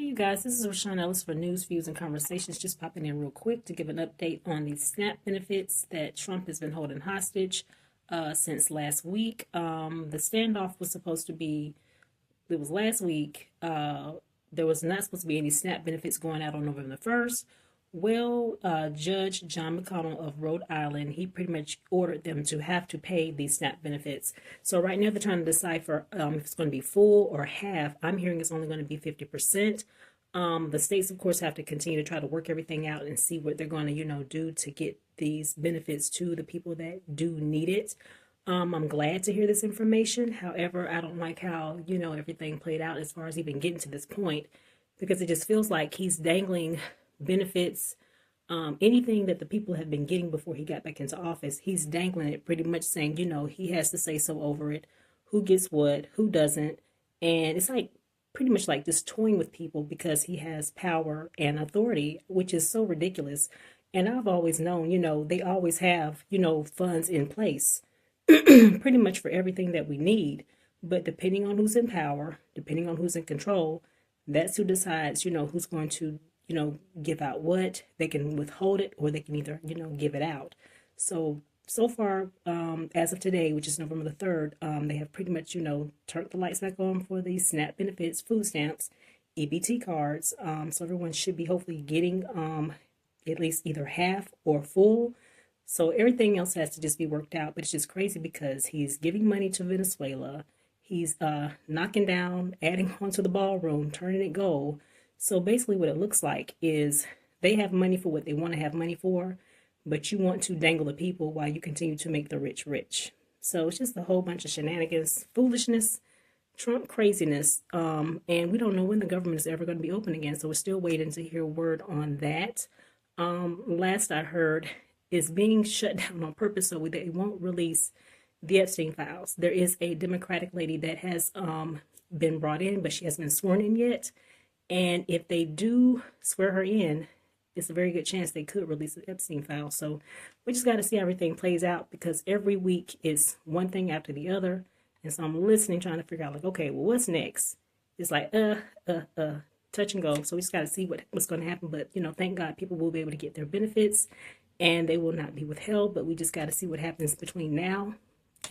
you guys, this is Rashawn Ellis for News, Views, and Conversations. Just popping in real quick to give an update on the SNAP benefits that Trump has been holding hostage since last week. The standoff was supposed to be, it was last week. There was not supposed to be any SNAP benefits going out on November the 1st. Well, Judge John McConnell of Rhode Island, he pretty much ordered them to have to pay these SNAP benefits. So right now they're trying to decipher if it's going to be full or half. I'm hearing it's only going to be 50%. The states, of course, have to continue to try to work everything out and see what they're going to, do to get these benefits to the people that do need it. I'm glad to hear this information. However, I don't like how, everything played out as far as even getting to this point, because it just feels like he's dangling benefits, anything that the people have been getting before he got back into office. He's dangling it, pretty much saying, he has to say so over it, who gets what, who doesn't. And it's like pretty much like just toying with people because he has power and authority, which is so ridiculous. And I've always known, they always have, funds in place pretty much for everything that we need. But depending on who's in power, depending on who's in control, that's who decides, who's going to give out what. They can withhold it, or they can either, give it out. So far, as of today, which is November the 3rd, they have pretty much, turned the lights back on for the SNAP benefits, food stamps, EBT cards. So everyone should be hopefully getting at least either half or full. So everything else has to just be worked out. But it's just crazy because he's giving money to Venezuela. He's knocking down, adding onto the ballroom, turning it gold. So basically what it looks like is they have money for what they want to have money for, but you want to dangle the people while you continue to make the rich rich. So it's just a whole bunch of shenanigans, foolishness, Trump craziness, and we don't know when the government is ever going to be open again. So we're still waiting to hear word on that. Last I heard, is being shut down on purpose so they won't release the Epstein files. There is a Democratic lady that has been brought in, but she hasn't been sworn in yet. And if they do swear her in, it's a very good chance they could release the Epstein file. So we just got to see how everything plays out, because every week is one thing after the other. And so I'm listening, trying to figure out, like, okay, well, what's next? It's like, touch and go. So we just got to see what's going to happen. But, thank God people will be able to get their benefits and they will not be withheld. But we just got to see what happens between now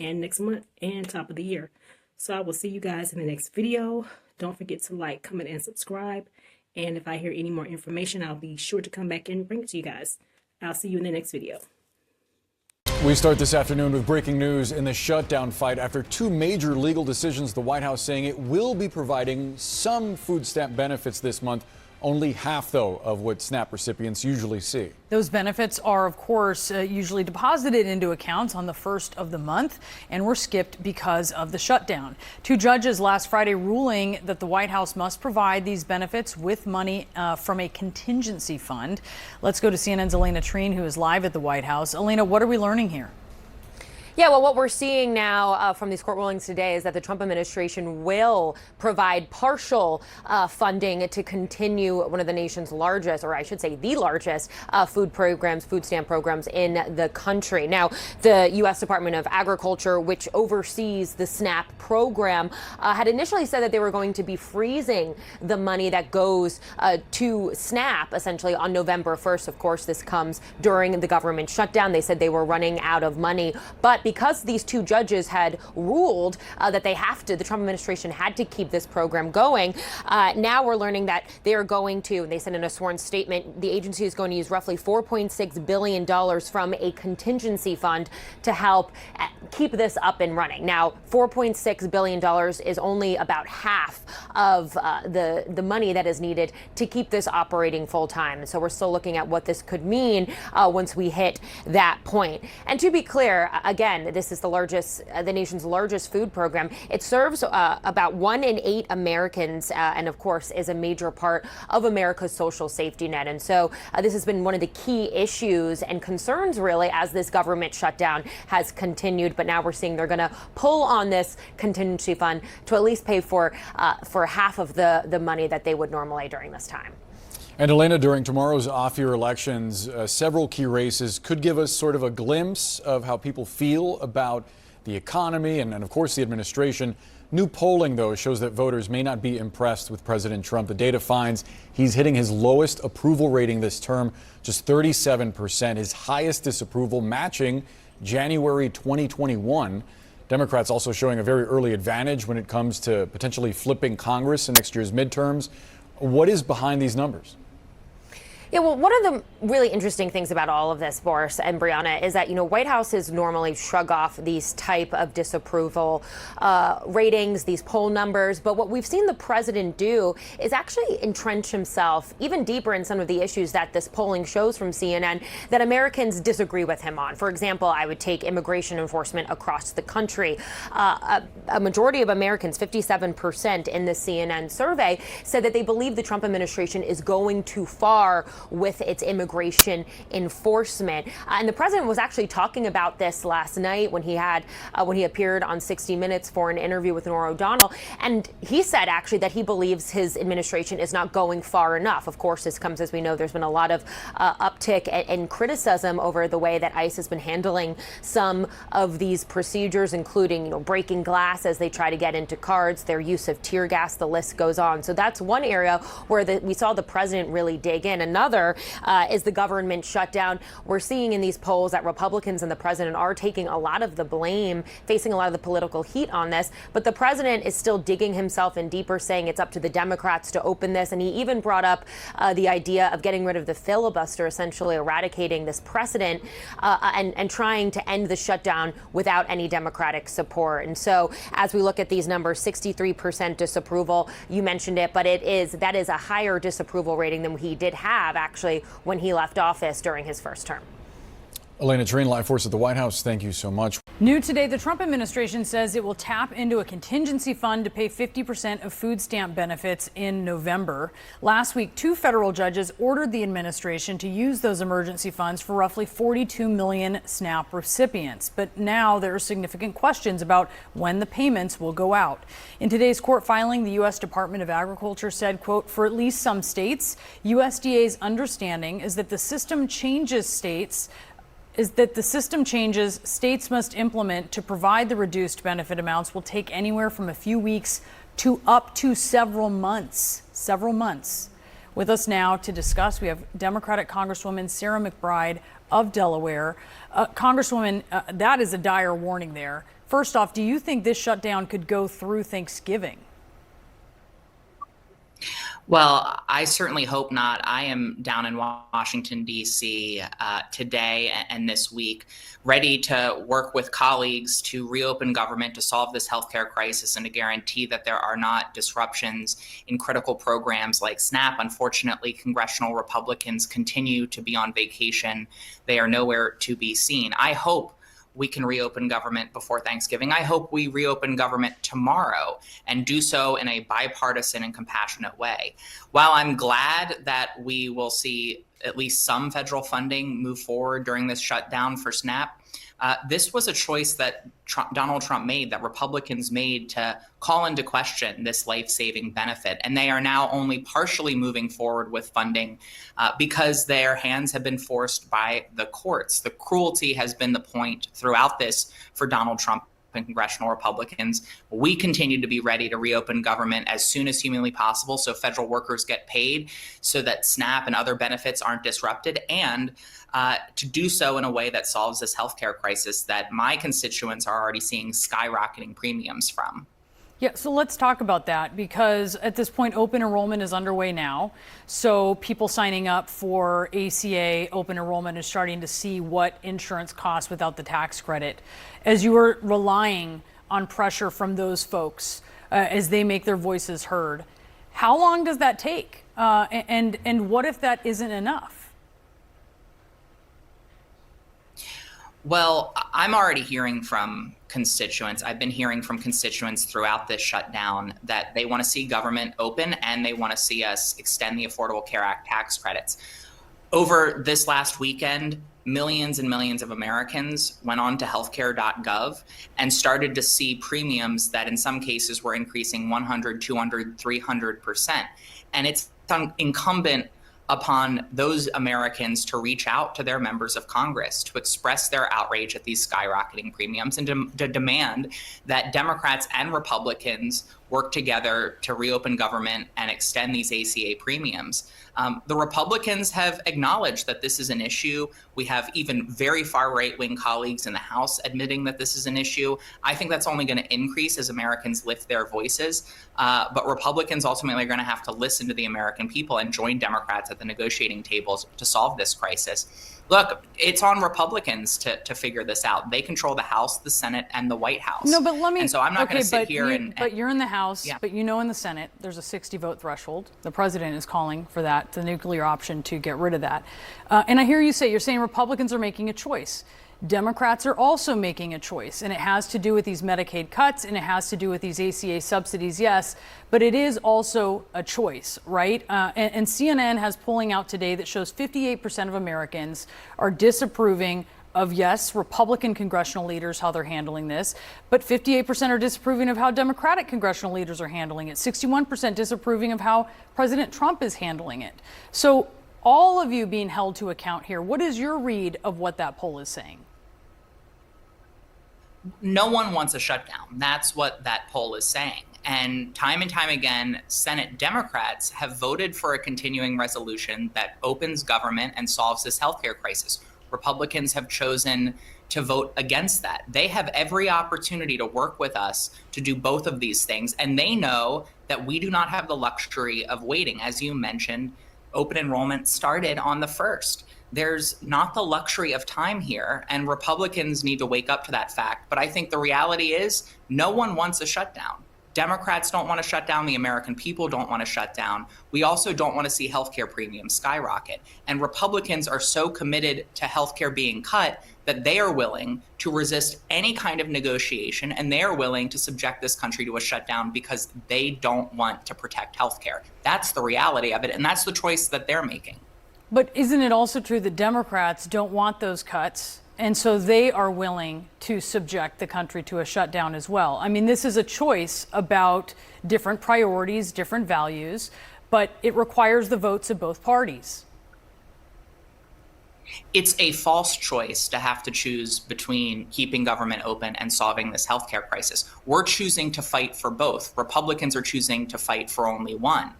and next month and top of the year. So I will see you guys in the next video. Don't forget to like, comment, and subscribe. And if I hear any more information, I'll be sure to come back and bring it to you guys. I'll see you in the next video. We start this afternoon with breaking news in the shutdown fight after two major legal decisions. The White House saying it will be providing some food stamp benefits this month. Only half, though, of what SNAP recipients usually see. Those benefits are, of course, usually deposited into accounts on the first of the month and were skipped because of the shutdown. Two judges last Friday ruling that the White House must provide these benefits with money from a contingency fund. Let's go to CNN's Elena Treen, who is live at the White House. Elena, what are we learning here? Yeah, well, what we're seeing now from these court rulings today is that the Trump administration will provide partial funding to continue one of the nation's largest, or I should say the largest, food stamp programs in the country. Now, the U.S. Department of Agriculture, which oversees the SNAP program, had initially said that they were going to be freezing the money that goes to SNAP essentially on November 1st. Of course, this comes during the government shutdown. They said they were running out of money, but because these two judges had ruled that the Trump administration had to keep this program going, now we're learning that they are going to, and they said in a sworn statement, the agency is going to use roughly $4.6 billion from a contingency fund to help keep this up and running. Now, $4.6 billion is only about half of the money that is needed to keep this operating full time. So we're still looking at what this could mean once we hit that point. And to be clear, again, this is the nation's largest food program. It serves about 1 in 8 Americans, and of course is a major part of America's social safety net. And so this has been one of the key issues and concerns really as this government shutdown has continued. But now we're seeing they're going to pull on this contingency fund to at least pay for half of the money that they would normally during this time. And Elena, during tomorrow's off-year elections, several key races could give us sort of a glimpse of how people feel about the economy and of course, the administration. New polling, though, shows that voters may not be impressed with President Trump. The data finds he's hitting his lowest approval rating this term, just 37%, his highest disapproval, matching January 2021. Democrats also showing a very early advantage when it comes to potentially flipping Congress in next year's midterms. What is behind these numbers? Yeah, well, one of the really interesting things about all of this, Boris and Brianna, is that, White Houses normally shrug off these type of disapproval ratings, these poll numbers. But what we've seen the president do is actually entrench himself even deeper in some of the issues that this polling shows from CNN that Americans disagree with him on. For example, I would take immigration enforcement across the country. A majority of Americans, 57% in the CNN survey, said that they believe the Trump administration is going too far with its immigration enforcement. And the president was actually talking about this last night when he appeared on 60 Minutes for an interview with Norah O'Donnell. And he said actually that he believes his administration is not going far enough. Of course, this comes, as we know, there's been a lot of uptick and criticism over the way that ICE has been handling some of these procedures, including breaking glass as they try to get into cars, their use of tear gas, the list goes on. So that's one area where we saw the president really dig in. Another is the government shutdown. We're seeing in these polls that Republicans and the president are taking a lot of the blame, facing a lot of the political heat on this. But the president is still digging himself in deeper, saying it's up to the Democrats to open this. And he even brought up the idea of getting rid of the filibuster, essentially eradicating this precedent and trying to end the shutdown without any Democratic support. And so as we look at these numbers, 63% disapproval, you mentioned it, but that is a higher disapproval rating than he did have actually when he left office during his first term. Elena Trian, live for us at the White House. Thank you so much. New today, the Trump administration says it will tap into a contingency fund to pay 50% of food stamp benefits in November. Last week, 2 federal judges ordered the administration to use those emergency funds for roughly 42 million SNAP recipients. But now there are significant questions about when the payments will go out. In today's court filing, the U.S. Department of Agriculture said, quote, for at least some states, USDA's understanding is that the system changes states must implement to provide the reduced benefit amounts will take anywhere from a few weeks to up to several months. With us now to discuss, we have Democratic Congresswoman Sarah McBride of Delaware. Congresswoman, that is a dire warning there. First off, do you think this shutdown could go through Thanksgiving? Well, I certainly hope not. I am down in Washington, D.C. Today and this week, ready to work with colleagues to reopen government, to solve this healthcare crisis, and to guarantee that there are not disruptions in critical programs like SNAP. Unfortunately, congressional Republicans continue to be on vacation. They are nowhere to be seen. I hope we can reopen government before Thanksgiving. I hope we reopen government tomorrow and do so in a bipartisan and compassionate way. While I'm glad that we will see at least some federal funding move forward during this shutdown for SNAP, this was a choice that Donald Trump made, that Republicans made, to call into question this life-saving benefit. And they are now only partially moving forward with funding because their hands have been forced by the courts. The cruelty has been the point throughout this for Donald Trump and congressional Republicans. We continue to be ready to reopen government as soon as humanly possible so federal workers get paid, so that SNAP and other benefits aren't disrupted, and to do so in a way that solves this healthcare crisis that my constituents are already seeing skyrocketing premiums from. Yeah, so let's talk about that, because at this point, open enrollment is underway now. So people signing up for ACA open enrollment is starting to see what insurance costs without the tax credit. As you are relying on pressure from those folks as they make their voices heard, how long does that take? And what if that isn't enough? Well, I'm already hearing from constituents. I've been hearing from constituents throughout this shutdown that they want to see government open and they want to see us extend the Affordable Care Act tax credits. Over this last weekend, millions and millions of Americans went on to healthcare.gov and started to see premiums that in some cases were increasing 100, 200, 300%. And it's incumbent upon those Americans to reach out to their members of Congress to express their outrage at these skyrocketing premiums and to demand that Democrats and Republicans work together to reopen government and extend these ACA premiums. The Republicans have acknowledged that this is an issue. We have even very far right-wing colleagues in the House admitting that this is an issue. I think that's only going to increase as Americans lift their voices. But Republicans ultimately are going to have to listen to the American people and join Democrats at the negotiating tables to solve this crisis. Look, it's on Republicans to figure this out. They control the House, the Senate, and the White House. No, but let me. And so I'm not going to sit here But you're in the House, yeah. but you know in the Senate, there's a 60-vote threshold. The president is calling for that, the nuclear option, to get rid of that. And I hear you say, you're saying Republicans are making a choice. Democrats are also making a choice, and it has to do with these Medicaid cuts, and it has to do with these ACA subsidies, yes, but it is also a choice, right? And CNN has polling out today that shows 58% of Americans are disapproving of, yes, Republican congressional leaders, how they're handling this, but 58% are disapproving of how Democratic congressional leaders are handling it, 61% disapproving of how President Trump is handling it. So all of you being held to account here, what is your read of what that poll is saying? No one wants a shutdown. That's what that poll is saying. And time again, Senate Democrats have voted for a continuing resolution that opens government and solves this healthcare crisis. Republicans have chosen to vote against that. They have every opportunity to work with us to do both of these things. And they know that we do not have the luxury of waiting. As you mentioned, open enrollment started on the 1st. There's not the luxury of time here, and Republicans need to wake up to that fact. But I think the reality is no one wants a shutdown. Democrats don't want to shut down. The American people don't want to shut down. We also don't want to see healthcare premiums skyrocket. And Republicans are so committed to healthcare being cut that they are willing to resist any kind of negotiation, and they are willing to subject this country to a shutdown because they don't want to protect healthcare. That's the reality of it, and that's the choice that they're making. But isn't it also true that Democrats don't want those cuts, and so they are willing to subject the country to a shutdown as well? I mean, this is a choice about different priorities, different values, but it requires the votes of both parties. It's a false choice to have to choose between keeping government open and solving this healthcare crisis. We're choosing to fight for both. Republicans are choosing to fight for only one.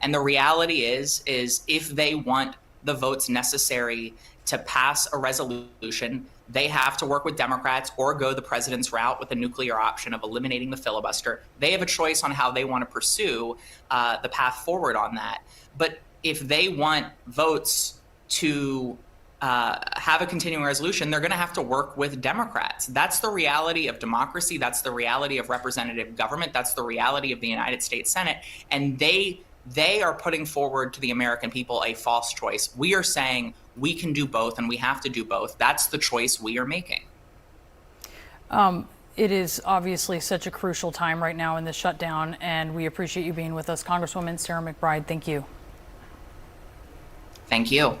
And the reality is if they want the votes necessary to pass a resolution, they have to work with Democrats or go the president's route with the nuclear option of eliminating the filibuster. They have a choice on how they want to pursue the path forward on that. But if they want votes to have a continuing resolution, they're going to have to work with Democrats. That's the reality of democracy. That's the reality of representative government. That's the reality of the United States Senate. And they are putting forward to the American people a false choice. We are saying we can do both and we have to do both. That's the choice we are making. It is obviously such a crucial time right now in the shutdown, and we appreciate you being with us. Congresswoman Sarah McBride, thank you. Thank you.